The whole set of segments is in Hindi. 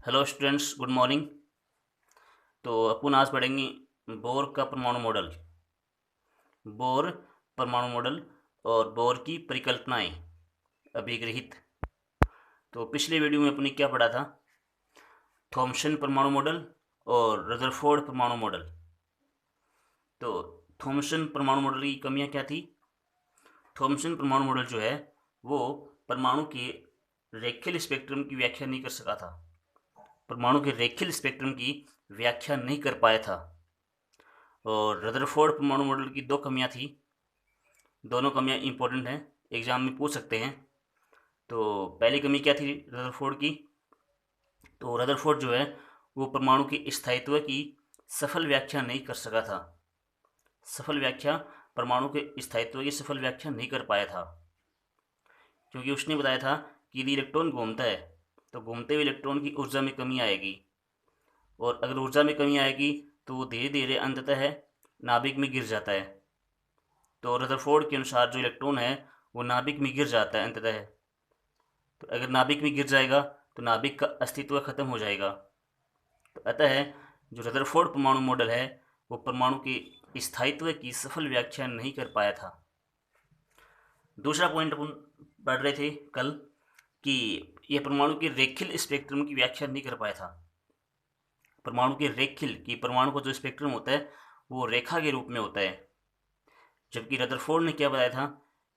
Hello students, good morning. तो अपन आज पढ़ेंगे बोर का परमाणु मॉडल। बोर परमाणु मॉडल और बोर की परिकल्पनाएं, अभिगृहित। तो पिछले वीडियो में अपने क्या पढ़ा था? थॉमसन परमाणु मॉडल और रदरफोर्ड परमाणु मॉडल। तो थॉमसन परमाणु मॉडल की कमियां क्या थी? थॉमसन परमाणु मॉडल जो है वो परमाणु के रेखीय स्पेक्ट्रम की व्याख्या नहीं कर सका था। परमाणु के रेखीय स्पेक्ट्रम की व्याख्या नहीं कर पाया था। और रदरफोर्ड परमाणु मॉडल की दो कमियां थी। दोनों कमियां इंपॉर्टेंट हैं, एग्जाम में पूछ सकते हैं। तो पहली कमी क्या थी रदरफोर्ड की? तो रदरफोर्ड जो है वो परमाणु के स्थायित्व की सफल व्याख्या नहीं कर सका था। सफल व्याख्या, परमाणु के स्थायित्व की सफल व्याख्या नहीं कर पाया था, क्योंकि उसने बताया था कि यदि इलेक्ट्रॉन घूमता है तो घूमते हुए इलेक्ट्रॉन की ऊर्जा में कमी आएगी, और अगर ऊर्जा में कमी आएगी तो वो धीरे धीरे अंततः नाभिक में गिर जाता है। तो रदरफोर्ड के अनुसार जो इलेक्ट्रॉन है वो नाभिक में गिर जाता है अंततः। तो अगर नाभिक में गिर जाएगा तो नाभिक का अस्तित्व खत्म हो जाएगा। तो अतः जो रदरफोर्ड परमाणु मॉडल है वो परमाणु के स्थायित्व की सफल व्याख्या नहीं कर पाया था। दूसरा पॉइंट अपन पढ़ रहे थे कल कि यह परमाणु के रेखीय स्पेक्ट्रम की व्याख्या नहीं कर पाया था। परमाणु के रेखीय की परमाणु का जो स्पेक्ट्रम होता है वो रेखा के रूप में होता है, जबकि रदरफोर्ड ने क्या बताया था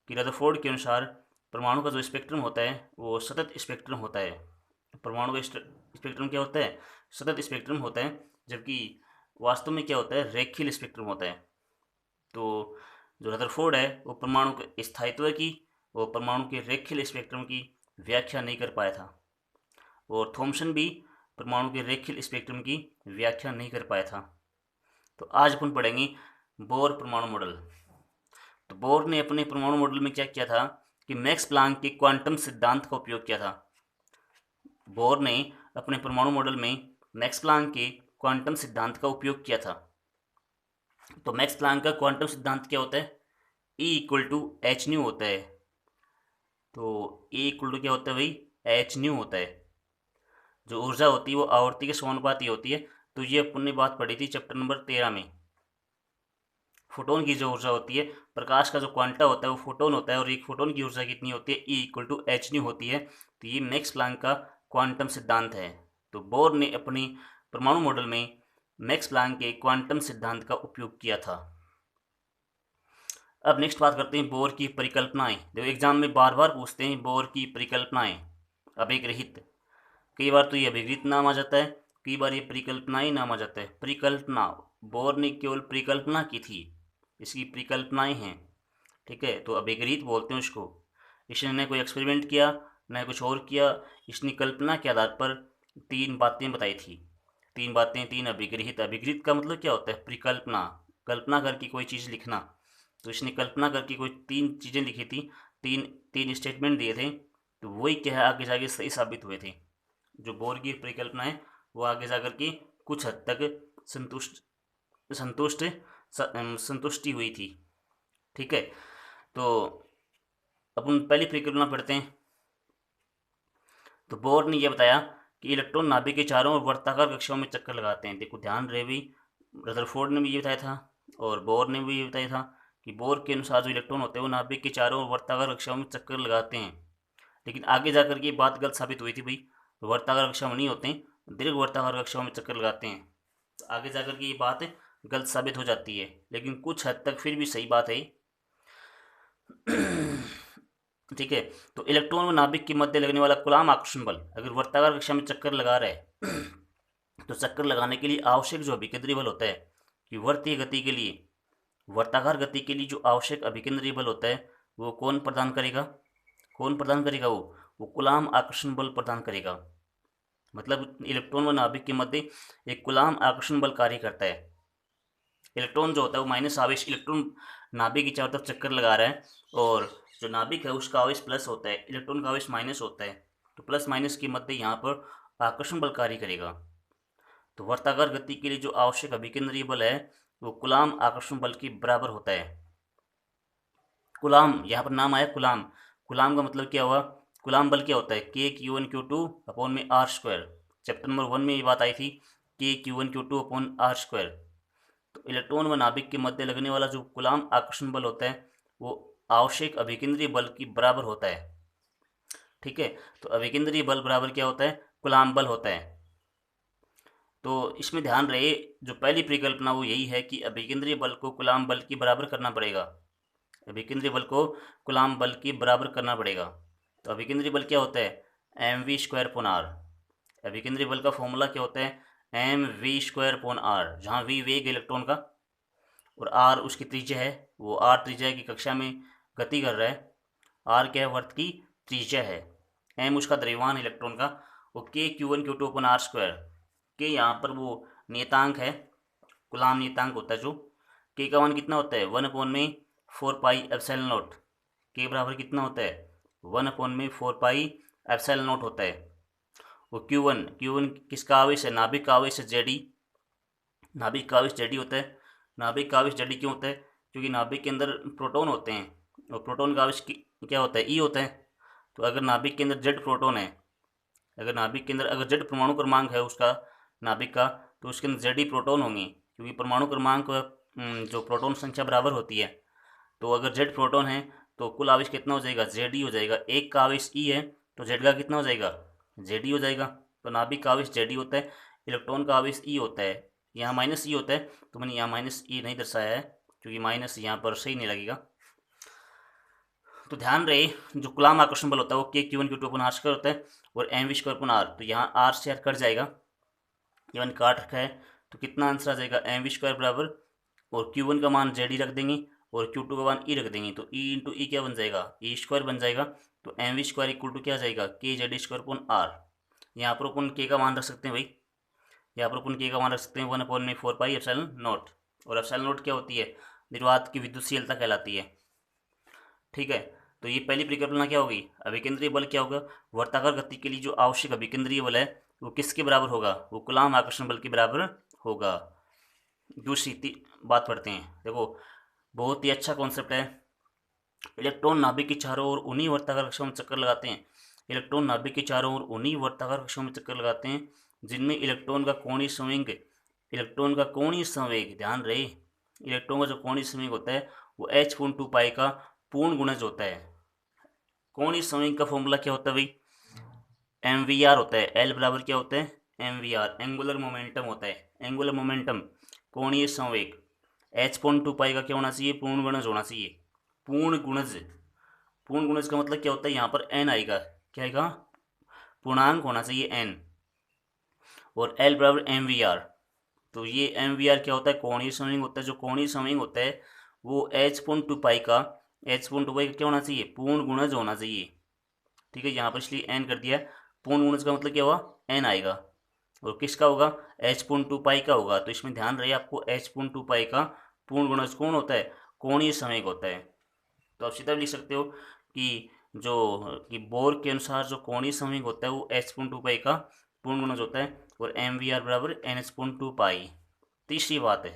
कि रदरफोर्ड के अनुसार परमाणु का जो स्पेक्ट्रम होता है वो सतत स्पेक्ट्रम होता है। परमाणु का स्पेक्ट्रम क्या होता है? सतत स्पेक्ट्रम होता है, जबकि वास्तव में क्या होता है? रेखीय स्पेक्ट्रम होता है। तो जो रदरफोर्ड है वो परमाणु के स्थायित्व की और परमाणु के रेखीय स्पेक्ट्रम की व्याख्या नहीं कर पाया था, और थॉमसन भी परमाणु के रेखीय स्पेक्ट्रम की व्याख्या नहीं कर पाया था। तो आज अपन पढ़ेंगे बोर परमाणु मॉडल। तो बोर ने अपने परमाणु मॉडल में क्या किया था कि मैक्स प्लांक के क्वांटम सिद्धांत का उपयोग किया था। बोर ने अपने परमाणु मॉडल में मैक्स प्लांक के क्वांटम सिद्धांत का उपयोग किया था। तो मैक्स प्लांक का क्वांटम सिद्धांत क्या होता है? E equal to H nu होता है। तो E इक्वल टू क्या होता है भाई? एच न्यू होता है। जो ऊर्जा होती है वो आवर्ती के समानुपाती होती है। तो ये अपन ने बात पढ़ी थी चैप्टर नंबर 13 में। फोटोन की जो ऊर्जा होती है, प्रकाश का जो क्वांटा होता है वो फोटोन होता है, और एक फोटोन की ऊर्जा कितनी होती है? E equal to H nu होती है। तो ये मैक्स प्लांक का क्वांटम सिद्धांत है। तो बोर ने अपनी परमाणु मॉडल में मैक्स प्लांक के क्वांटम सिद्धांत का उपयोग किया था। अब नेक्स्ट बात करते हैं बोर की परिकल्पनाएं। देखो एग्जाम में बार बार पूछते हैं बोर की परिकल्पनाएं, अभिग्रहित। कई बार तो ये अभिग्रहित नाम आ जाता है, कई बार ये परिकल्पनाएं नाम आ जाता है। परिकल्पना, बोर ने केवल परिकल्पना की थी, इसकी परिकल्पनाएं हैं। ठीक है, तो अभिग्रहित बोलते हैं उसको। इसने न कोई एक्सपेरिमेंट किया न कुछ और किया, इसने कल्पना के आधार पर तीन बातें बताई थी। तीन बातें, तीन अभिग्रहित। अभिग्रहित का मतलब क्या होता है? परिकल्पना, कल्पना करके कोई चीज़ लिखना। तो इसने कल्पना करके कोई तीन चीज़ें लिखी थी, तीन तीन स्टेटमेंट दिए थे। तो वही क्या है, आगे जाके सही साबित हुए थे। जो बोर की परिकल्पना है वो आगे जाकर के कुछ हद तक संतुष्ट संतुष्ट संतुष्टि हुई थी। ठीक है, तो अपन पहली परिकल्पना पढ़ते हैं। तो बोर ने यह बताया कि इलेक्ट्रॉन नाभिक के चारों ओर वर्ताकार कक्षाओं में चक्कर लगाते हैं। देखो ध्यान रहे भी, रदरफोर्ड ने भी ये बताया था और बोर ने भी ये बताया था कि बोर के अनुसार जो इलेक्ट्रॉन होते हैं वो नाभिक के चारों ओर वर्ताकार कक्षाओं में चक्कर लगाते हैं। लेकिन आगे जाकर के बात गलत साबित हुई थी भाई। वर्ताकार कक्षाओं में नहीं होते हैं, दीर्घ वर्ताकार कक्षाओं में चक्कर लगाते हैं। तो आगे जाकर के ये बात गलत साबित हो जाती है, लेकिन कुछ हद तक फिर भी सही बात है। ठीक है, तो इलेक्ट्रॉन व नाभिक के मध्य लगने वाला कूलाम आकर्षण बल अगर वर्ताकार कक्षा में चक्कर लगा रहा है तो चक्कर लगाने के लिए आवश्यक जो अभिकेंद्रीय बल होता है, कि वर्तीय गति के लिए, वर्ताकार गति के लिए जो आवश्यक अभिकेंद्रीय बल होता है वो कौन प्रदान करेगा? कौन प्रदान करेगा? वो कूलाम आकर्षण बल प्रदान करेगा। मतलब इलेक्ट्रॉन व नाभिक के मध्य एक कूलाम आकर्षण बल कार्य करता है। इलेक्ट्रॉन जो होता है वो माइनस आवेश, इलेक्ट्रॉन नाभिक की चारों तरफ चक्कर लगा रहा है, और जो नाभिक है उसका आवेश प्लस होता है, इलेक्ट्रॉन का आवेश माइनस होता है। तो प्लस माइनस के मध्य यहाँ पर आकर्षण बल कार्य करेगा। तो वर्ताकार गति के लिए जो आवश्यक अभिकेंद्रीय बल है वो कूलाम आकर्षण बल के बराबर होता है। कूलाम, यहाँ पर नाम आया कूलाम। कूलाम का मतलब क्या हुआ? कूलाम बल क्या होता है? K Q1 Q2 अपॉन में R स्क्वायर। चैप्टर नंबर 1 में ये बात आई थी कि Q1Q2/r²। तो इलेक्ट्रॉन व नाभिक के मध्य लगने वाला जो कूलाम आकर्षण बल होता है वो आवश्यक अभिकेंद्रीय बल की बराबर होता है। ठीक है, तो अभिकेंद्रीय बल बराबर क्या होता है? कूलाम बल होता है। तो इसमें ध्यान रहे, जो पहली परिकल्पना वो यही है कि अभिकेंद्रीय बल को कूलाम बल की बराबर करना पड़ेगा। अभिकेंद्रीय बल को कूलाम बल की बराबर करना पड़ेगा। तो अभिकेंद्रीय बल क्या होता है? mv²/r। अभिकेंद्रीय बल का फॉर्मूला क्या होता है? mv²/r, जहाँ v वेग इलेक्ट्रॉन का और r उसकी त्रिज्या है। वो r त्रिज्या की कक्षा में गति कर रहा है, r क्या है? वर्त की त्रिज्या है, m उसका द्रव्यमान इलेक्ट्रॉन का, वो Q1Q2/r²। के यहाँ पर वो नियतांक है, कूलाम नियतांक होता है जो। के का मान कितना होता है? 1/4πε0। के बराबर कितना होता है? 1/4πε0 होता है। वो Q1 किसका आवेश है? नाभिक का आवेश है Ze। नाभिक का आवेश Ze होता है। नाभिक का आवेश Ze क्यों होता है? क्योंकि नाभिक के अंदर प्रोटॉन होते हैं और प्रोटॉन का आवेश क्या होता है? E होता है। तो अगर नाभिक के अंदर Z प्रोटॉन है, अगर नाभिक के अंदर अगर Z परमाणु क्रमांक है उसका नाभिक का, तो उसके अंदर Ze प्रोटॉन होंगे, क्योंकि परमाणु क्रमांक जो प्रोटॉन संख्या बराबर होती है। तो अगर Z प्रोटॉन है तो कुल आवेश कितना हो जाएगा? Ze हो जाएगा। एक का आवेश E है तो Z का कितना हो जाएगा? Ze हो जाएगा। तो नाभिक का आवेश Ze होता है, इलेक्ट्रॉन का आवेश E होता है। यहाँ -E होता है, तो मैंने यहाँ -E नहीं दर्शाया है क्योंकि माइनस यहाँ पर सही नहीं लगेगा। तो ध्यान रहे, जो कूलाम आकर्षण बल होता है वो Q1Q2/r² होता है और mv²/r। तो यहाँ r से r कट जाएगा, Q1 काट रखा है, तो कितना आंसर आ जाएगा? mv² बराबर, और Q1 का मान Ze रख देंगे और Q2 का मान E रख देंगे, तो E इंटू E क्या बन जाएगा? E² बन जाएगा। तो mv² इक्वल टू क्या आ जाएगा? kZe²/r। यहाँ पर अपन K का मान रख सकते हैं भाई, यहाँ पर अपन K का मान रख सकते हैं 1/4πε0। और ε0 क्या होती है? निर्वात की विद्युतशीलता कहलाती है। ठीक है, तो ये पहली परिकल्पना क्या होगी? अभिकेंद्रीय बल क्या होगा? वर्ताकार गति के लिए जो आवश्यक अभिकेंद्रीय बल है वो किसके बराबर होगा? वो कूलाम आकर्षण बल के बराबर होगा। दूसरी बात पढ़ते हैं। देखो, बहुत ही अच्छा कॉन्सेप्ट है। इलेक्ट्रॉन नाभिक के चारों ओर उन्हीं वर्ताकार कक्षों में चक्कर लगाते हैं। इलेक्ट्रॉन नाभिक के चारों ओर उन्हीं वर्ताकार कक्षों में चक्कर लगाते हैं जिनमें इलेक्ट्रॉन का कोणीय संवेग, ध्यान रहे, इलेक्ट्रॉन का जो कोणीय संवेग होता है वो h/2π का पूर्ण गुणज होता है। कोणीय संवेग का फॉर्मूला क्या होता है भाई? mvr होता है। L बराबर क्या होता है? mvr, एंगुलर मोमेंटम होता है। एंगुलर मोमेंटम, कोणीय संवेग, h/2π का क्या होना चाहिए? पूर्ण गुणज होना चाहिए। पूर्ण गुणज का मतलब क्या होता है? यहाँ पर n आएगा, क्या आएगा? पूर्णांक होना चाहिए n, और L बराबर mvr। तो ये mvr क्या होता है? कोणीय संवेग होता है। जो कोणीय संवेग होता है वो h/2π का क्या होना चाहिए? पूर्ण गुणज होना चाहिए। ठीक है, यहाँ पर इसलिए n कर दिया। पूर्ण गुणज का मतलब क्या हुआ? n आएगा, और किसका होगा? h/2π का होगा। तो इसमें ध्यान रहे आपको, h/2π का पूर्ण गुणज कौन होता है? कोणीय संवेग होता है। तो आप सीधा लिख सकते हो कि बोर के अनुसार जो कोणीय संवेग होता है वो h/2π का पूर्ण गुणज होता है, और mvr बराबर nh/2π। तीसरी बात है,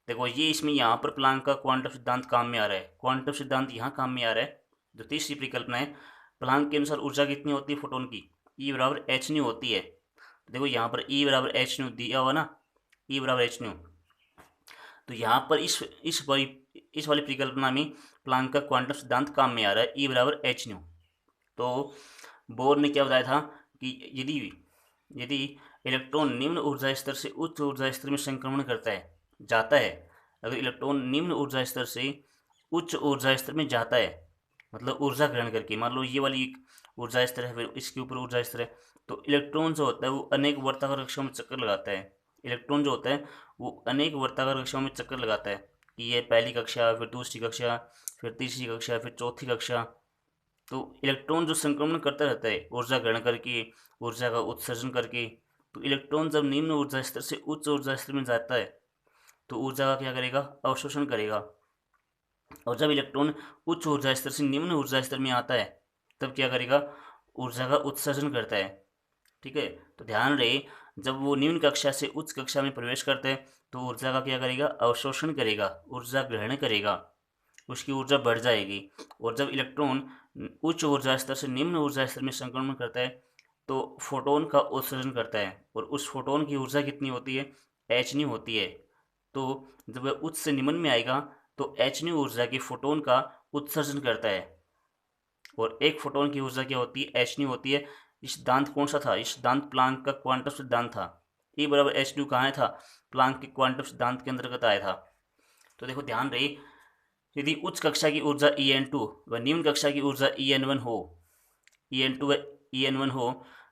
देखो ये इसमें यहाँ पर प्लांक का क्वांटम सिद्धांत काम में आ रहा है। क्वांटम सिद्धांत यहाँ काम में आ रहा है। जो तीसरी परिकल्पना है, प्लांक के अनुसार ऊर्जा कितनी होती है फोटोन की? E बराबर hν होती है। देखो यहाँ पर E बराबर hν दिया हुआ ना, E बराबर hν। तो यहाँ पर इस वाली परिकल्पना में प्लांक का क्वांटम सिद्धांत काम में आ रहा है, E बराबर hν। तो बोर ने क्या बताया था कि यदि इलेक्ट्रॉन निम्न ऊर्जा स्तर से उच्च ऊर्जा स्तर में संक्रमण जाता है, अगर इलेक्ट्रॉन निम्न ऊर्जा स्तर से उच्च ऊर्जा स्तर में जाता है, मतलब ऊर्जा ग्रहण करके, मान लो ये वाली ऊर्जा स्तर है, फिर इसके ऊपर ऊर्जा स्तर है, तो इलेक्ट्रॉन जो होता है वो अनेक वर्ताकार कक्षों में चक्कर लगाता है। इलेक्ट्रॉन जो होता है वो अनेक वर्ताकार कक्षों में चक्कर लगाता है कि ये पहली कक्षा, फिर दूसरी कक्षा, फिर तीसरी कक्षा, फिर चौथी कक्षा। तो इलेक्ट्रॉन जो संक्रमण करता रहता है ऊर्जा ग्रहण करके, ऊर्जा का उत्सर्जन करके, तो इलेक्ट्रॉन जब निम्न ऊर्जा स्तर से उच्च ऊर्जा स्तर में जाता है तो ऊर्जा का क्या करेगा? अवशोषण करेगा। और जब इलेक्ट्रॉन उच्च ऊर्जा स्तर से निम्न ऊर्जा स्तर में आता है तब क्या करेगा? ऊर्जा का उत्सर्जन करता है। ठीक है, तो ध्यान रहे, जब वो निम्न कक्षा से उच्च कक्षा में प्रवेश करते हैं तो ऊर्जा का क्या करेगा? अवशोषण करेगा, ऊर्जा ग्रहण करेगा, उसकी ऊर्जा बढ़ जाएगी। और जब इलेक्ट्रॉन उच्च ऊर्जा स्तर से निम्न ऊर्जा स्तर में संक्रमण करता है तो फोटोन का उत्सर्जन करता है, और उस फोटोन की ऊर्जा कितनी होती है, एच न्यू होती है। तो जब वह उच्च से निम्न में आएगा तो एच न्यू ऊर्जा की फोटोन का उत्सर्जन करता है, और एक फोटोन की ऊर्जा क्या होती है, एच न्यू होती है। इस सिद्धांत कौन सा था, इस सिद्धांत प्लांक का क्वांटम सिद्धांत था। ई बराबर एच न्यू कहाँ था, प्लांक के क्वांटम सिद्धांत के अंतर्गत आया था। तो देखो ध्यान रहे, यदि उच्च कक्षा की ऊर्जा En2 व निम्न कक्षा की ऊर्जा En1 हो, En2 व En1 हो,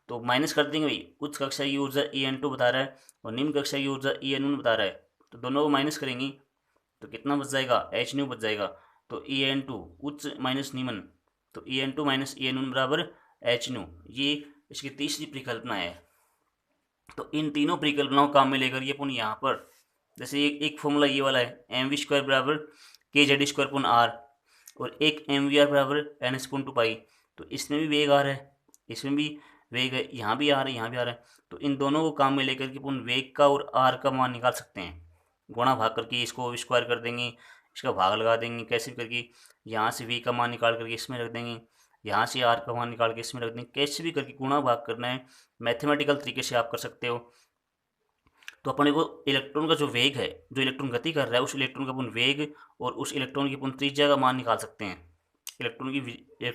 तो माइनस कर देंगे भाई। उच्च कक्षा की ऊर्जा En2 बता रहा है और निम्न कक्षा की ऊर्जा En1 बता रहा है, तो दोनों को माइनस करेंगे तो कितना बच जाएगा, एच न्यू बच जाएगा। तो En2 उच्च माइनस निम्न, तो En2 माइनस En1 बराबर एच न्यू। ये इसकी तीसरी परिकल्पना है। तो इन तीनों परिकल्पनाओं काम में लेकर ये अपन यहाँ पर, जैसे एक फॉर्मूला ये वाला है, एम वी स्क्वायर बराबर के जेड स्क्वायर पुन आर, और एक एम वी आर बराबर एन एस पुन टू पाई। तो इसमें भी वेग आ रहा है, इसमें भी वेग है, यहाँ भी आ रहा है, यहाँ भी आ रहा है। तो इन दोनों को काम में लेकर के अपन वेग का और आर का मान निकाल सकते हैं। गुणा भाग करके इसको स्क्वायर कर देंगे, इसका भाग लगा देंगे कैसे भी करके, यहाँ से वी का मान निकाल करके इसमें रख देंगे, यहाँ से आर का मान निकाल के इसमें रख देंगे, कैसे भी करके गुणा भाग करना है। मैथमेटिकल तरीके से आप कर सकते हो। तो अपने को इलेक्ट्रॉन का जो वेग है, जो इलेक्ट्रॉन गति कर रहा है, उस इलेक्ट्रॉन का अपन वेग और उस इलेक्ट्रॉन की अपन त्रिज्या का मान निकाल सकते हैं। इलेक्ट्रॉन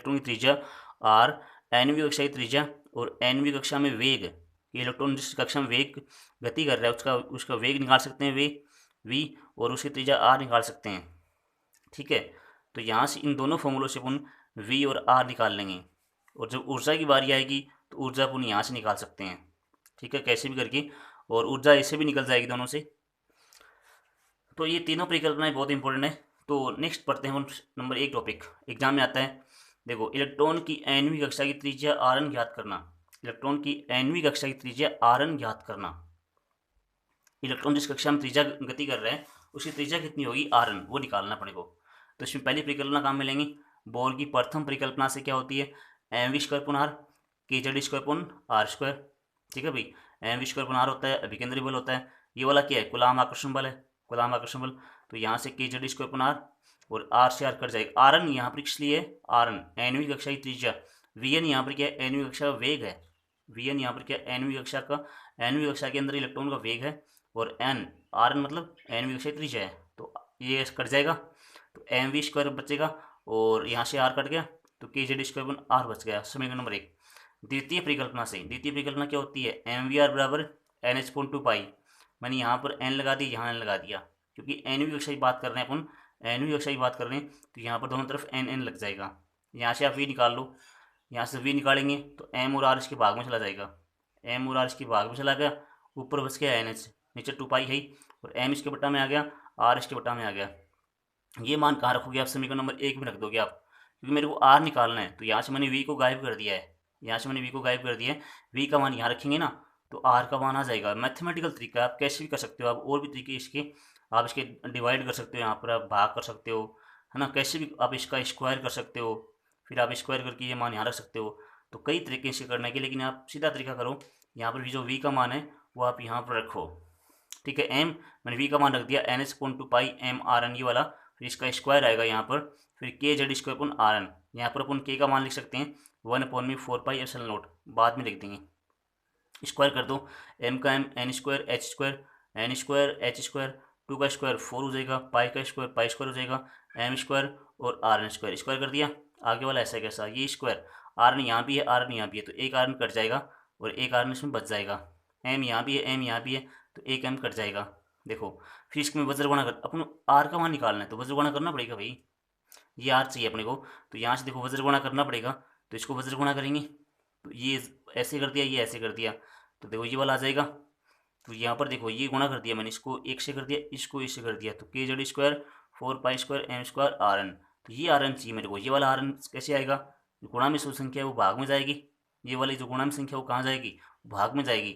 की त्रिज्या आर, एनवी कक्षा की त्रिज्या और एनवी कक्षा में वेग, ये इलेक्ट्रॉन जिस कक्षा में वेग गति कर रहा है उसका उसका वेग निकाल सकते हैं, वे वी, और उसकी त्रिज्या आर निकाल सकते हैं। ठीक है, तो यहाँ से इन दोनों फॉर्मूलों से अपन वी और आर निकाल लेंगे, और जब ऊर्जा की बारी आएगी तो ऊर्जा अपन यहाँ से निकाल सकते हैं। ठीक है, कैसे भी करके, और ऊर्जा ऐसे भी निकल जाएगी दोनों से। तो ये तीनों परिकल्पनाएं बहुत इंपॉर्टेंट है। तो नेक्स्ट पढ़ते हैं हम नंबर 1 टॉपिक, एग्जाम में आता है। देखो, इलेक्ट्रॉन की एनवी कक्षा की त्रिज्या आरन ज्ञात करना। इलेक्ट्रॉन की एनवी कक्षा की त्रिज्या आरन ज्ञात करना। इलेक्ट्रॉन जिस कक्षा में त्रिज्या गति कर रहे हैं उसकी त्रिज्या कितनी होगी, आरन, वो निकालना पड़े को। तो इसमें पहली परिकल्पना काम में लेंगे। बोर की प्रथम परिकल्पना से क्या होती है, एम वी स्क्वायर पुन आर के जेड स्क्वायर पुन आर स्क्वायर। ठीक है भाई, एम वी स्क्वायर पुन आर होता है अभिकेंद्री बल होता है, ये वाला क्या है, कूलाम आकर्षण बल है, कूलाम आकर्षण बल। तो यहाँ से के जेड स्क्वायर पुन आर, और आर से आर कट जाएगा। आरन यहाँ पर किस लिए है, आरन एनवी कक्षा की त्रिज्या, वी एन यहाँ पर क्या है, एनवी कक्षा का वेग है, वी एन यहाँ पर क्या है, एनवी कक्षा का, एनवी कक्षा के अंदर इलेक्ट्रॉन का वेग है, और एन आर एन मतलब एन वी कक्षा त्रिज्या है। तो ये कट जाएगा, तो एम वी स्क्वायर बचेगा, और यहाँ से आर कट गया, तो K Z square one are बच गया। समीकरण नंबर 1। द्वितीय परिकल्पना से, द्वितीय परिकल्पना क्या होती है, एम वी आर बराबर एन एच पॉइंट टू पाई। मैंने यहाँ पर एन लगा दी, यहाँ एन लगा दिया, क्योंकि एन वी कक्षा की बात कर रहे हैं अपन, एन वी कक्षा की बात कर रहे हैं, तो यहाँ पर दोनों तरफ एन एन लग जाएगा। यहाँ से आप वी निकाल लो, यहाँ से वी निकालेंगे तो एम और आर इसके भाग में चला जाएगा, एम और आर इसके भाग में चला गया, ऊपर बच गया एन एच, नीचे 2 पाई है, और एम इसके बट्टा में आ गया, आर इसके बट्टा में आ गया। ये मान कहाँ रखोगे आप, समीकरण नंबर 1 में रख दोगे आप, क्योंकि मेरे को आर निकालना है। तो यहाँ से मैंने वी को गायब कर दिया है, यहाँ से मैंने वी को गायब कर दिया है, वी का मान यहाँ रखेंगे ना तो आर का मान आ जाएगा। मैथमेटिकल तरीका है, आप कैसे भी कर सकते हो, आप और भी तरीके इसके, आप इसके डिवाइड कर सकते हो, यहाँ पर आप भाग कर सकते हो, है ना, कैसे भी आप इसका स्क्वायर कर सकते हो, फिर आप स्क्वायर करके ये मान यहाँ रख सकते हो। तो कई तरीके से करने के, लेकिन आप सीधा तरीका करो, यहाँ पर भी जो वी का मान है वो आप यहाँ पर रखो। ठीक है, एम मैंने वी का मान रख दिया एन एच पॉइंट टू पाई एम आर एन, ये वाला, फिर इसका स्क्वायर आएगा यहाँ पर, फिर के जेड स्क्वायर अपन आर एन, यहाँ पर अपन के का मान लिख सकते हैं 1/4 पाई एप्सिलॉन नॉट, बाद में लिख देंगे, स्क्वायर कर दो, एम का M N square H square, N square H square, 2 का स्क्वायर 4 हो जाएगा, पाई का स्क्वायर पाई स्क्वायर हो जाएगा, एम स्क्वायर और आर एन स्क्वायर, स्क्वायर कर दिया। आगे वाला ऐसा कैसा, ये स्क्वायर, आर एन यहाँ भी है, आर एन यहाँ भी है, तो एक आर एन कट जाएगा और एक आर एन इसमें बच जाएगा, एम यहाँ भी है, एम यहाँ भी है, तो एक एम कट जाएगा। देखो, फिर इसमें वज्रगुणा कर, अपन आर का मान निकालना है तो वज्रगुणा करना पड़ेगा भाई, ये आर चाहिए अपने को, तो यहाँ से देखो वज्रगुणा करना पड़ेगा, तो इसको वज्रगुणा करेंगे, तो ये ऐसे कर दिया, ये ऐसे कर दिया, तो देखो ये वाला आ जाएगा। तो यहाँ पर देखो ये गुणा कर दिया मैंने, इसको 1 से कर दिया, इसको इससे कर दिया, तो K Z square 4 pi square M square R N, तो ये आर एन चाहिए मेरे को। ये वाला आर एन कैसे आएगा, गुणा में जो संख्या है वो भाग में जाएगी, ये वाली जो गुणा में संख्या वो कहाँ जाएगी, भाग में जाएगी,